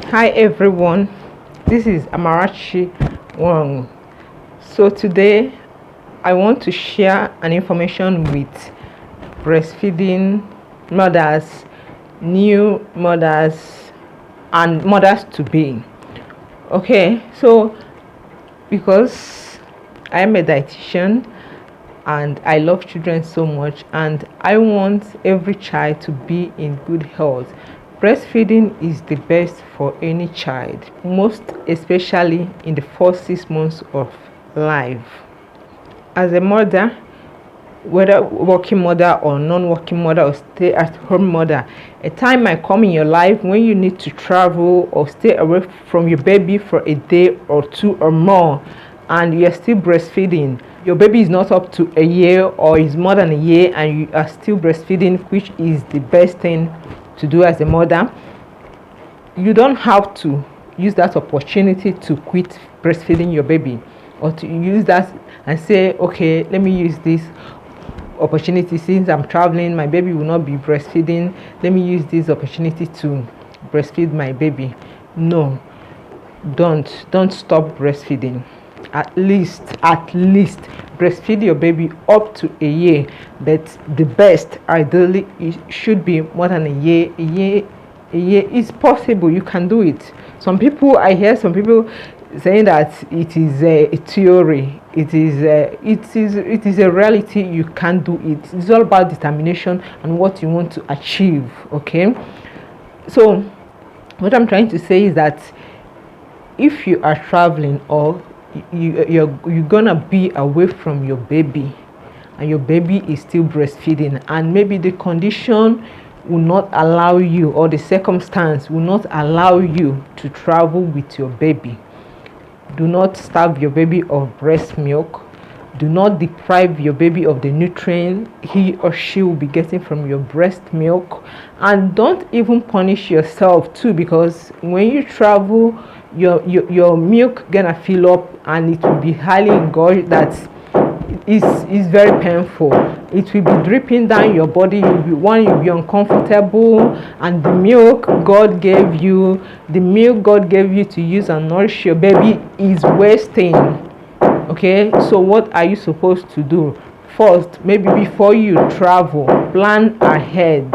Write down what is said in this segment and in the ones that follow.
Hi everyone, this is Amarachi Wong. So today I want to share an information with breastfeeding mothers, new mothers, and mothers to be. Okay, so because I am a dietitian and I love children so much, and I want every child to be in good health. Breastfeeding is the best for any child, most especially in the first 6 months of life. As a mother, whether working mother or non-working mother or stay-at-home mother, a time might come in your life when you need to travel or stay away from your baby for a day or two or more, and you're still breastfeeding. Your baby is not up to a year or is more than a year and you are still breastfeeding, which is the best thing to do as a mother. You don't have to use that opportunity to quit breastfeeding your baby, or to use that and say, okay, let me use this opportunity since I'm traveling, my baby will not be breastfeeding, let me use this opportunity to breastfeed my baby. No, don't stop breastfeeding. At least breastfeed your baby up to a year, but the best ideally it should be more than a year. A year is possible. You can do it. I hear some people saying that it is a theory. It is a reality. You can do it. It's all about determination and what you want to achieve. Okay, so what I'm trying to say is that if you are traveling or you're gonna be away from your baby and your baby is still breastfeeding, and maybe the condition will not allow you, or the circumstance will not allow you to travel with your baby, do not starve your baby of breast milk. Do not deprive your baby of the nutrient he or she will be getting from your breast milk. And don't even punish yourself too, because when you travel, your milk gonna fill up and it will be highly engorged. That is very painful. It will be dripping down your body. You'll be uncomfortable, and the milk God gave you to use and nourish your baby is wasting. Okay, so what are you supposed to do? First, maybe before you travel, plan ahead.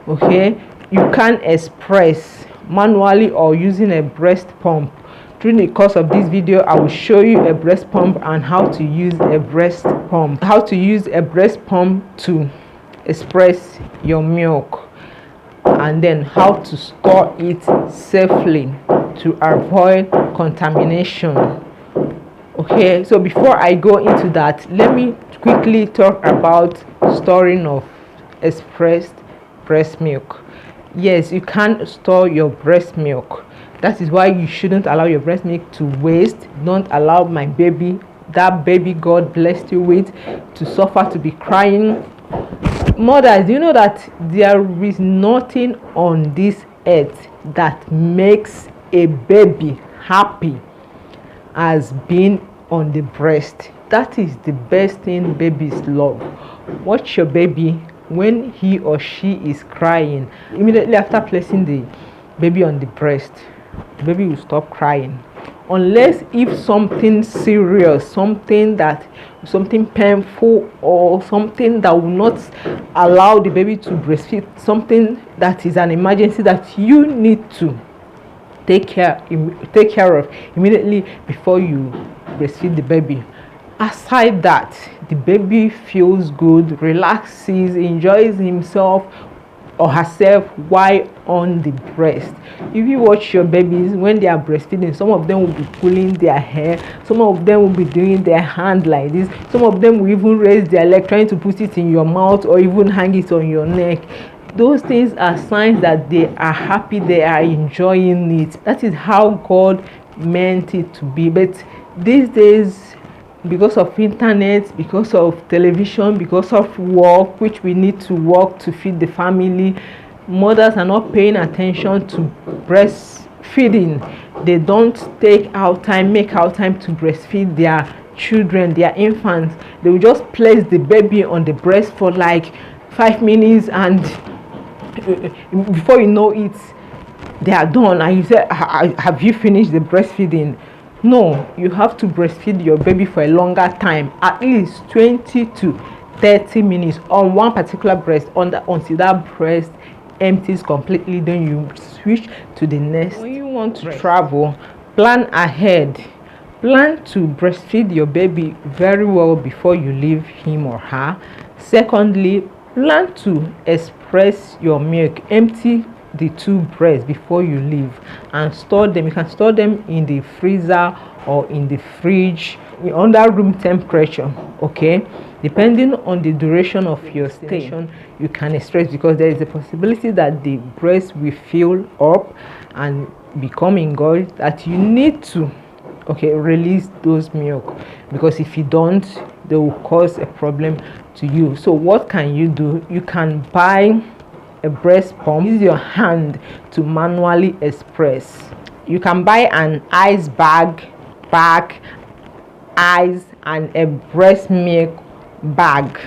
Okay, you can express manually or using a breast pump. During the course of this video, I will show you a breast pump and how to use a breast pump to express your milk, and then how to store it safely to avoid contamination. Okay, so before I go into that, let me quickly talk about storing of expressed breast milk. Yes, you can store your breast milk. That is why you shouldn't allow your breast milk to waste. Don't allow that baby God blessed you with, to suffer, to be crying. Mothers, do you know that there is nothing on this earth that makes a baby happy as being on the breast? That is the best thing babies love. Watch your baby when he or she is crying. Immediately after placing the baby on the breast, the baby will stop crying, unless if something serious, something painful, or something that will not allow the baby to breastfeed, something that is an emergency that you need to take care of immediately before you breastfeed the baby. Aside that, the baby feels good, relaxes, enjoys himself or herself while on the breast. If you watch your babies when they are breastfeeding, some of them will be pulling their hair, some of them will be doing their hand like this, some of them will even raise their leg trying to put it in your mouth or even hang it on your neck. Those things are signs that they are happy, they are enjoying it. That is how God meant it to be. But these days, because of internet, because of television, because of work, which we need to work to feed the family, mothers are not paying attention to breastfeeding. They don't make out time to breastfeed their children, their infants. They will just place the baby on the breast for like 5 minutes, and before you know it, they are done and you say, have you finished the breastfeeding? No, you have to breastfeed your baby for a longer time, at least 20 to 30 minutes on one particular breast until that breast empties completely. Then you switch to the next. When you want to travel, plan ahead. Plan to breastfeed your baby very well before you leave him or her. Secondly, plan to express your milk. Empty the two breasts before you leave and store them. You can store them in the freezer or in the fridge under room temperature, okay? Depending on the duration of your stay, you can express, because there is a possibility that the breast will fill up and become engorged, that you need to release those milk, because if you don't, they will cause a problem to you. So what can you do? You can buy a breast pump. Use your hand to manually express. You can buy an ice bag, ice, and a breast milk bag,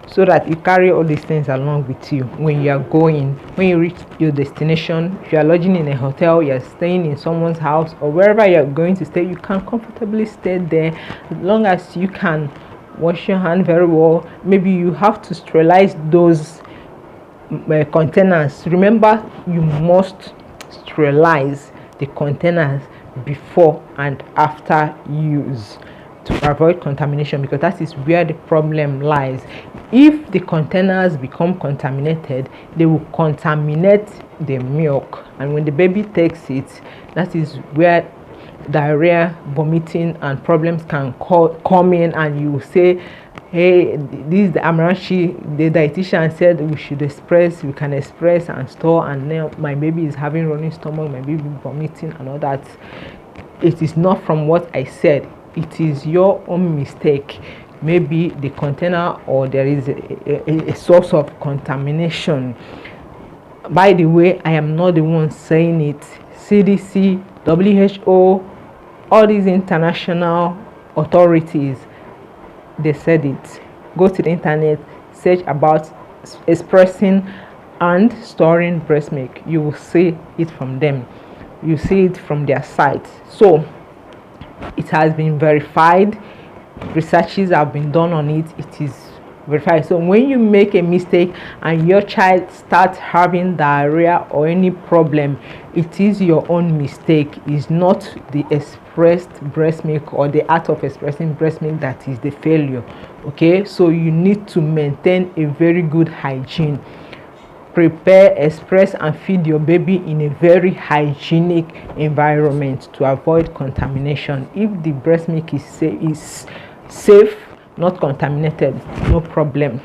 so that you carry all these things along with you when you are going. When you reach your destination, if you are lodging in a hotel, you are staying in someone's house, or wherever you are going to stay, you can comfortably stay there as long as you can wash your hand very well. Maybe you have to sterilize those containers. Remember, you must sterilize the containers before and after use to avoid contamination, because that is where the problem lies. If the containers become contaminated, they will contaminate the milk, and when the baby takes it, that is where diarrhea, vomiting, and problems can come in. And you will say, hey, this is the Amarachi, the dietitian said we can express and store, and now my baby is having running stomach, my baby vomiting and all that. It is not from what I said. It is your own mistake. Maybe the container, or there is a source of contamination. By the way, I am not the one saying it. CDC, WHO, all these international authorities, they said it. Go to the internet, search about expressing and storing breast milk. You will see it from them. You see it from their site. So it has been verified. Researches have been done on it. It is verified. So when you make a mistake and your child starts having diarrhea or any problem, it is your own mistake. It's not the expressed breast milk or the act of expressing breast milk that is the failure. Okay, so you need to maintain a very good hygiene. Prepare, express, and feed your baby in a very hygienic environment to avoid contamination. If the breast milk is safe, not contaminated, no problem.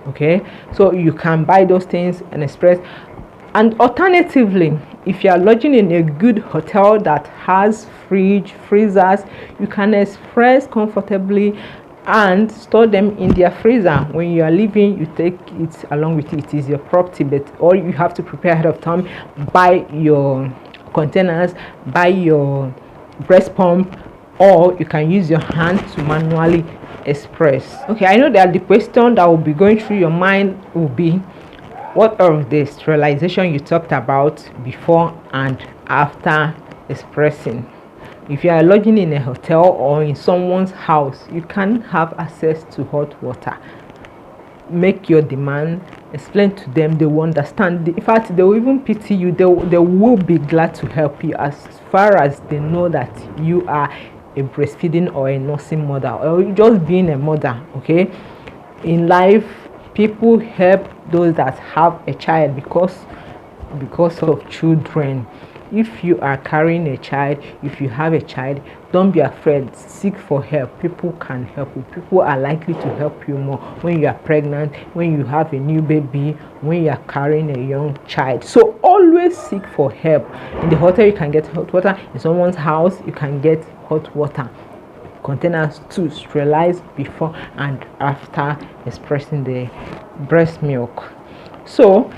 Okay, so you can buy those things and express. And alternatively, if you are lodging in a good hotel that has freezers, you can express comfortably and store them in their freezer. When you are leaving, you take it along with you. It is your property, but all you have to prepare ahead of time: buy your containers, buy your breast pump, or you can use your hand to manually express. Okay, I know that the question that will be going through your mind will be, what of the sterilization you talked about before and after expressing? If you are lodging in a hotel or in someone's house, you can have access to hot water. Make your demand, explain to them, they will understand. In fact, they will even pity you. They will be glad to help you, as far as they know that you are a breastfeeding or a nursing mother, or just being a mother. Okay, in life, people help those that have a child because of children. If you are carrying a child, if you have a child, don't be afraid. Seek for help. People can help you. People are likely to help you more when you are pregnant, when you have a new baby, when you are carrying a young child. So always seek for help. In the hotel, you can get hot water. In someone's house, you can get hot water. Containers to sterilize before and after expressing the breast milk. So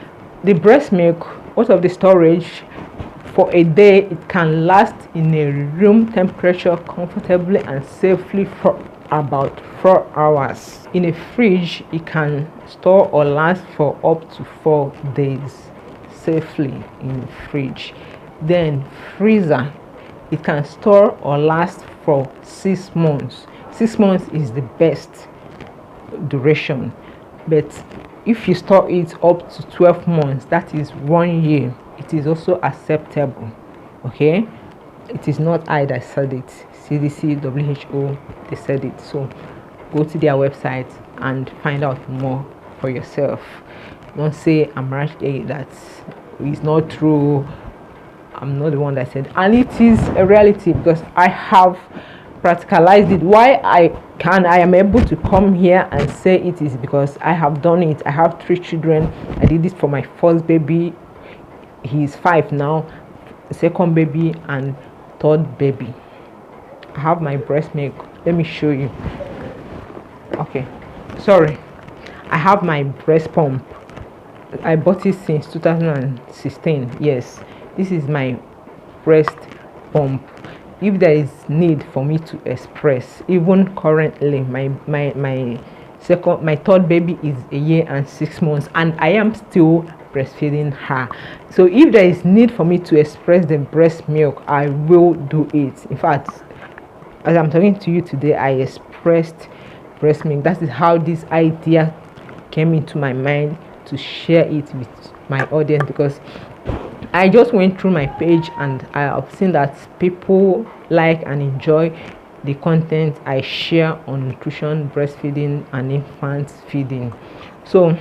the breast milk, what of the storage? For a day, it can last in a room temperature comfortably and safely for about 4 hours. In a fridge, it can store or last for up to 4 days safely in fridge. Then freezer, it can store or last for 6 months. 6 months is the best duration, but if you store it up to 12 months, that is 1 year, it is also acceptable. Okay, it is not I that said it. CDC, WHO, they said it. So go to their website and find out more for yourself. Don't say I'm right there, that is not true. I'm not the one that said, and it is a reality because I have practicalized it. Why I am able to come here and say it is because I have done it. I have 3 children. I did it for my first baby. He is 5 now. Second baby and third baby. I have my breast milk. Let me show you. Okay, sorry. I have my breast pump. I bought it since 2016. Yes, this is my breast pump. If there is need for me to express, even currently my third baby is 1 year and 6 months, and I am still breastfeeding her. So if there is need for me to express the breast milk, I will do it. In fact, as I'm talking to you today, I expressed breast milk. That is how this idea came into my mind, to share it with my audience, because I just went through my page and I have seen that people like and enjoy the content I share on nutrition, breastfeeding, and infant feeding. So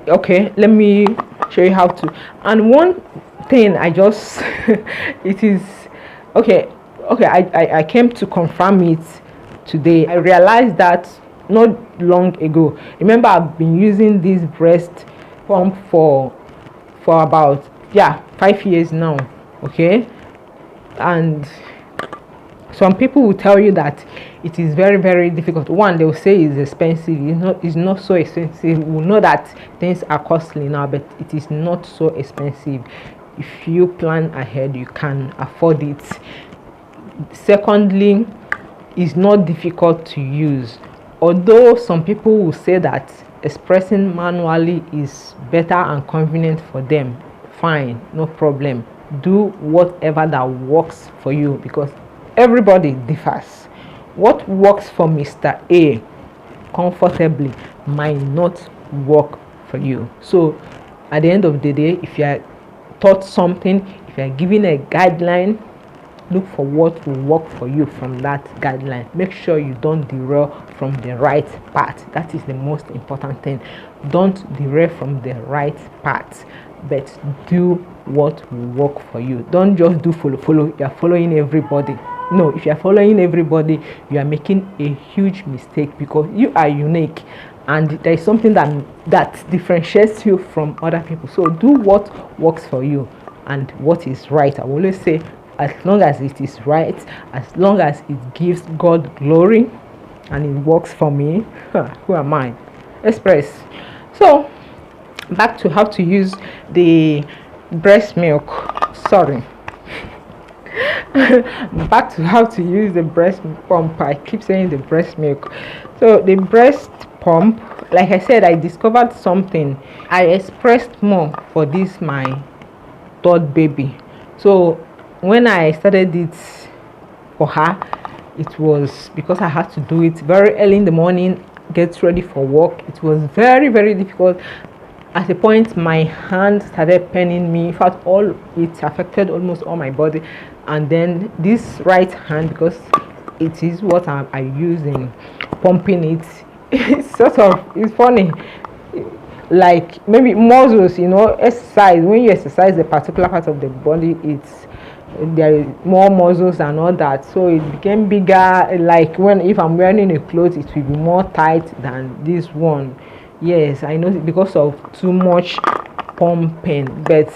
okay, let me show you how to. And one thing I just it is okay I came to confirm it today. I realized that not long ago. Remember, I've been using this breast pump for about 5 years now. Okay, and some people will tell you that it is very, very difficult. One, they will say it's expensive. It's not so expensive. We know that things are costly now, but it is not so expensive. If you plan ahead, you can afford it. Secondly, it's not difficult to use. Although some people will say that expressing manually is better and convenient for them, fine, no problem. Do whatever that works for you, because everybody differs. What works for Mr. A comfortably might not work for you. So at the end of the day, if you are taught something, if you are given a guideline, look for what will work for you from that guideline. Make sure you don't derail from the right path. That is the most important thing. Don't derail from the right path, but do what will work for you. Don't just do follow. You are following everybody. No, if you are following everybody, you are making a huge mistake, because you are unique and there is something that differentiates you from other people. So do what works for you and what is right. I will always say, as long as it is right, as long as it gives God glory and it works for me, who am I? Express. So back to how to use the breast milk. Sorry. Back to how to use the breast pump. I keep saying the breast milk. So the breast pump, like I said, I discovered something. I expressed more for this my third baby. So when I started it for her, it was because I had to do it very early in the morning, get ready for work. It was very, very difficult. At a point, my hand started paining me. In fact, it affected almost all my body. And then this right hand, because it is what I use in pumping it, it's funny. Like maybe muscles, exercise. When you exercise a particular part of the body, there is more muscles and all that, so it became bigger. Like if I'm wearing a clothes, it will be more tight than this one. Yes, I know, because of too much pumping. But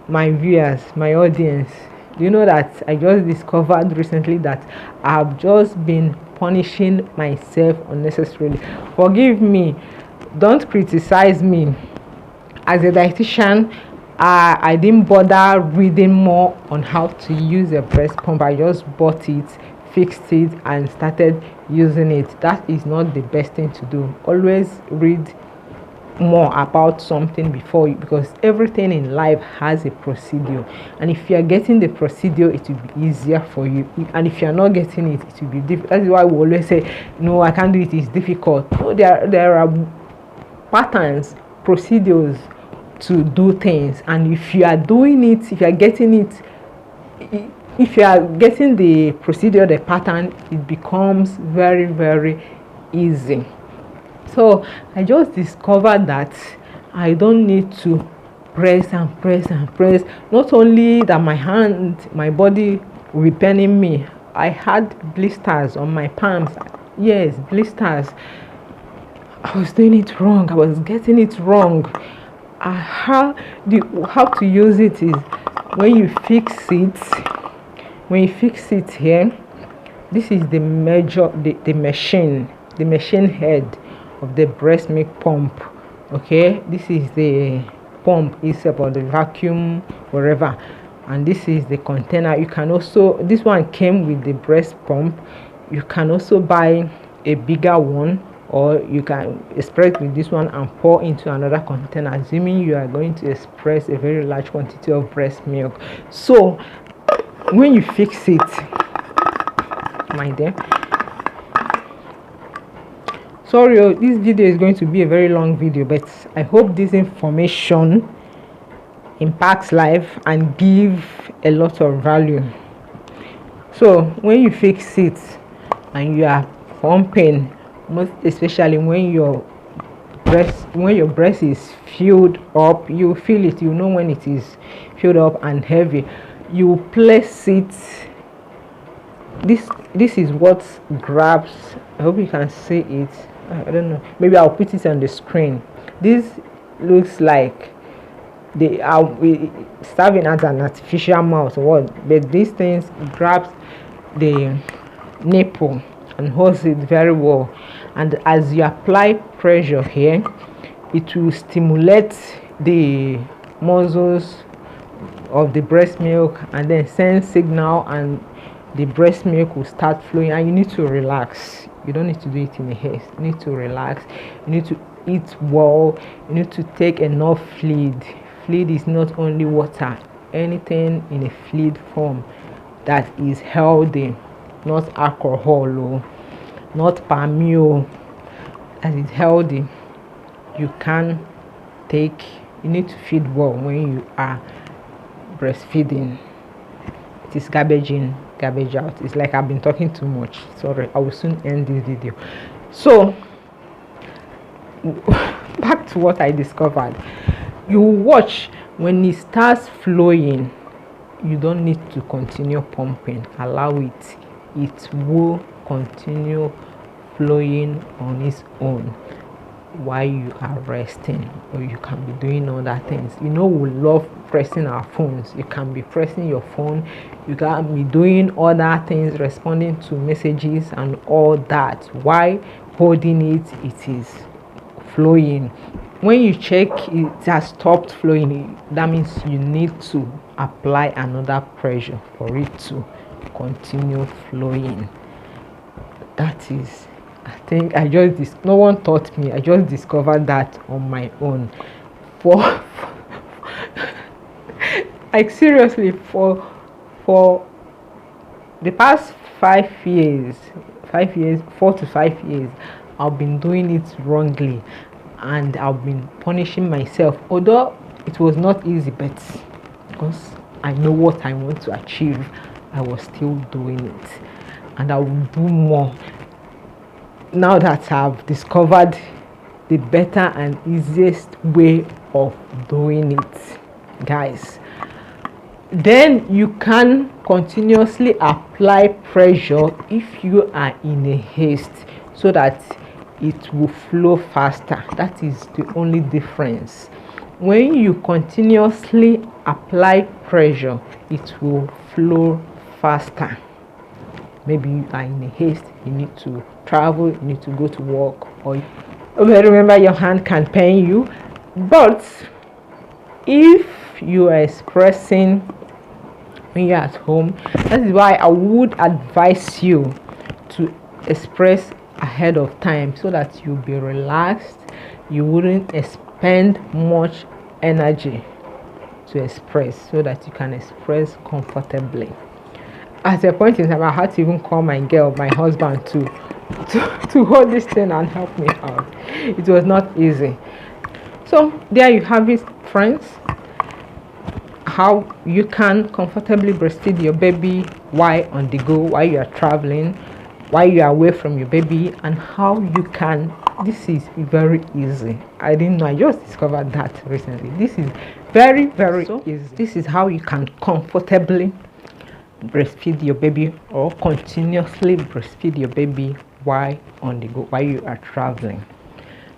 my viewers, my audience, do you know that I just discovered recently that I have just been punishing myself unnecessarily? Forgive me, don't criticize me. As a dietitian, I didn't bother reading more on how to use a breast pump. I just bought it, fixed it, and started using it. That is not the best thing to do. Always read more about something before you, because everything in life has a procedure, and if you are getting the procedure, it will be easier for you, and if you are not getting it, it will be difficult. That's why we always say, no, I can't do it, it's difficult. No, there are patterns, procedures to do things, and if you are doing it, if you are getting it, if you are getting the procedure, the pattern, it becomes very, very easy. So I just discovered that I don't need to press and press and press. Not only that my hand, my body will be paining me, I had blisters on my palms. Yes, blisters. I was doing it wrong. I was getting it wrong. How to use it is when you fix it. When you fix it here, this is the machine head of the breast milk pump. Okay, this is the pump, it's about the vacuum, wherever, and this is the container. You can also, this one came with the breast pump. You can also buy a bigger one, or you can express with this one and pour into another container, assuming you are going to express a very large quantity of breast milk. So when you fix it, my dear, sorry, this video is going to be a very long video, but I hope this information impacts life and give a lot of value. So when you fix it and you are pumping, most especially when your breast is filled up, you feel it, you know when it is filled up and heavy, you place it. This is what grabs. I hope you can see it. I don't know, maybe I'll put it on the screen. This looks like they are serving as an artificial mouth or what, but these things grabs the nipple and holds it very well, and as you apply pressure here, it will stimulate the muscles of the breast milk and then send signal, and the breast milk will start flowing. And you need to relax. You don't need to do it in a haste. You need to relax. You need to eat well. You need to take enough fluid. Fluid is not only water. Anything in a fluid form that is healthy, not alcohol, not palm oil, that is healthy, you can take. You need to feed well when you are breastfeeding. It is garbage in, garbage out. It's like I've been talking too much. Sorry, I will soon end this video. So back to what I discovered. You watch, when it starts flowing, you don't need to continue pumping. Allow it. It will continue flowing on its own while you are resting, or you can be doing other things. You know, we love pressing our phones. You can be pressing your phone, you can be doing other things, responding to messages and all that. Why holding it? It is flowing. When you check it has stopped flowing, that means you need to apply another pressure for it to continue flowing. That is, I think no one taught me. I just discovered that on my own. Like seriously, for the past 5 years, 4 to 5 years, I've been doing it wrongly, and I've been punishing myself. Although it was not easy, but because I know what I want to achieve, I was still doing it, and I will do more now that I've discovered the better and easiest way of doing it, guys. Then you can continuously apply pressure if you are in a haste, so that it will flow faster. That is the only difference. When you continuously apply pressure, it will flow faster. Maybe you are in a haste, you need to travel, you need to go to work, or remember, your hand can pain you. But if you are expressing when you're at home, that is why I would advise you to express ahead of time, so that you'll be relaxed. You wouldn't spend much energy to express, so that you can express comfortably. At a point in time, I had to even call my girl, my husband, to hold this thing and help me out. It was not easy. So there you have it, friends, how you can comfortably breastfeed your baby while on the go, while you are traveling, while you are away from your baby, and how you can. This is very easy. I didn't know, I just discovered that recently. This is very easy. This is how you can comfortably breastfeed your baby, or continuously breastfeed your baby while on the go, while you are traveling.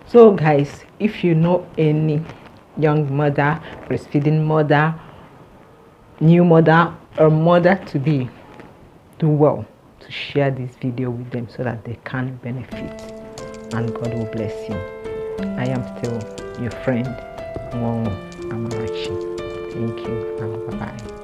So guys, if you know any young mother, breastfeeding mother, new mother, or mother to be, do well to share this video with them so that they can benefit, and God will bless you. I am still your friend, Amarachi. Thank you, and bye bye.